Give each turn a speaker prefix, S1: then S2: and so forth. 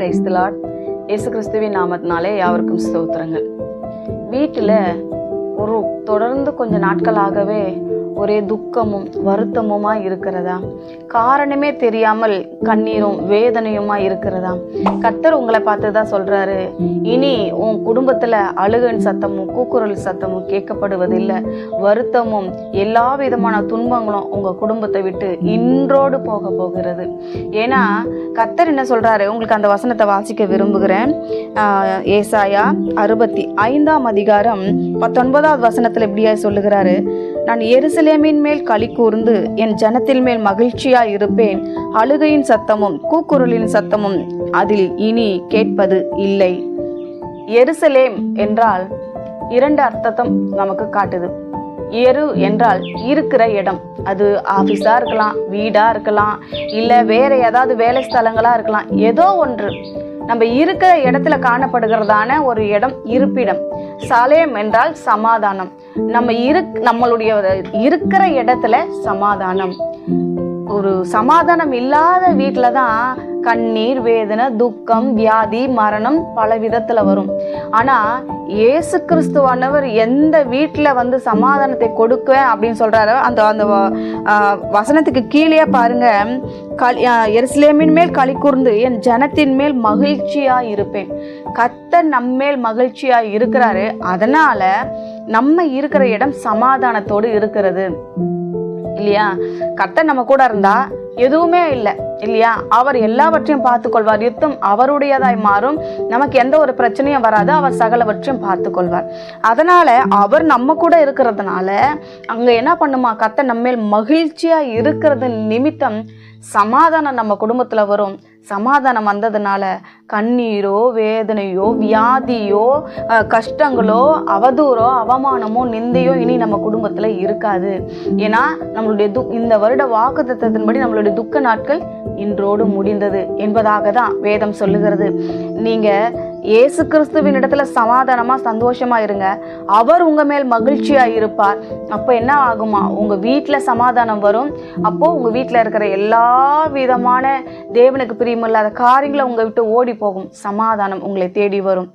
S1: Praise the Lord. இயேசு கிறிஸ்துவின் நாமத்தினாலே யாவருக்கும் ஸ்தோத்திரங்கள். வீட்டில் தொடர்ந்து கொஞ்ச நாட்களாகவே ஒரே துக்கமும் வருத்தமுமா இருக்கிறதா? காரணமே தெரியாமல் கண்ணீரும் வேதனையுமா இருக்கிறதா? கர்த்தர் உங்களை பார்த்து தான் சொல்றாரு, இனி உன் குடும்பத்துல அழுகையின் சத்தமும் கூக்குரல் சத்தமும் கேட்கப்படுவதில்லை. வருத்தமும் எல்லா விதமான துன்பங்களும் உங்க குடும்பத்தை விட்டு இன்றோடு போக போகிறது. ஏன்னா கர்த்தர் என்ன சொல்றாரு, உங்களுக்கு அந்த வசனத்தை வாசிக்க விரும்புகிறேன். ஏசாயா 65 வசனத்துல இப்படியா சொல்லுகிறாரு, நான் எருசலேமின் மேல் களி கூர்ந்து என் ஜனத்தின் மேல் மகிழ்ச்சியா இருப்பேன். அழுகையின் சத்தமும் கூக்குரலின் சத்தமும் அதில் இனி கேட்பது இல்லை. எருசலேம் என்றால் 2 அர்த்தத்தை நமக்கு காட்டுது. எரு என்றால் இருக்கிற இடம், அது ஆபீஸா இருக்கலாம், வீடா இருக்கலாம், இல்ல வேற ஏதாவது வேலை ஸ்தலங்களா இருக்கலாம். ஏதோ ஒன்று நம்ம இருக்கிற இடத்துல காணப்படுகிறதான ஒரு இடம், இருப்பிடம். சாலேம் என்றால் சமாதானம். நம்மளுடைய இருக்கிற இடத்துல சமாதானம். ஒரு சமாதானம் இல்லாத வீட்டுல தான் கண்ணீர், வேதனை, துக்கம், வியாதி, மரணம் பல விதத்துல வரும். ஆனா இயேசு கிறிஸ்துவானவர் எந்த வீட்டுல சமாதானத்தை கொடுக்குவேன் அப்படின்னு சொல்றாரு. அந்த வசனத்துக்கு கீழே பாருங்க, எருசலேமின் மேல் களி கூர்ந்து என் ஜனத்தின் மேல் மகிழ்ச்சியா இருப்பேன். கர்த்தர் நம்மேல் மகிழ்ச்சியா இருக்கிறாரு. அதனால நம்ம இருக்கிற இடம் சமாதானத்தோடு இருக்கிறது இல்லையா? கர்த்தர் நம்ம கூட இருந்தா எதுவுமே இல்லை இல்லையா? அவர் எல்லாவற்றையும் பார்த்து கொள்வார். யுத்தம் அவருடையதாய் மாறும். நமக்கு எந்த ஒரு பிரச்சனையும் வராது. அவர் சகலவற்றையும் பார்த்து கொள்வார். அதனால அவர் நம்ம கூட இருக்கிறதுனால அங்க என்ன பண்ணுமா, கர்த்தர் நம்ம மேல் மகிழ்ச்சியா இருக்கிறது நிமித்தம் சமாதானம் நம்ம குடும்பத்துல வரும். சமாதானம் வந்ததுனால கண்ணீரோ, வேதனையோ, வியாதியோ, கஷ்டங்களோ, அவதூறோ, அவமானமோ, நிந்தையோ இனி நம்ம குடும்பத்துல இருக்காது. ஏன்னா நம்மளுடைய இந்த வருட வாக்குத்தத்தத்தின்படி நம்மளுடைய துக்க நாட்கள் இன்றோடு முடிந்தது என்பதாக தான் வேதம் சொல்லுகிறது. நீங்க இயேசு கிறிஸ்துவின் இடத்துல சமாதானமா சந்தோஷமா இருங்க. அவர் உங்க மேல் மகிழ்ச்சியா இருப்பார். அப்ப என்ன ஆகுமா, உங்க வீட்டுல சமாதானம் வரும். அப்போ உங்க வீட்டுல இருக்கிற எல்லா விதமான தேவனுக்கு பிரியமில்லாத காரியங்களை உங்க விட்டு ஓடி போகும். சமாதானம் உங்களை தேடி வரும்.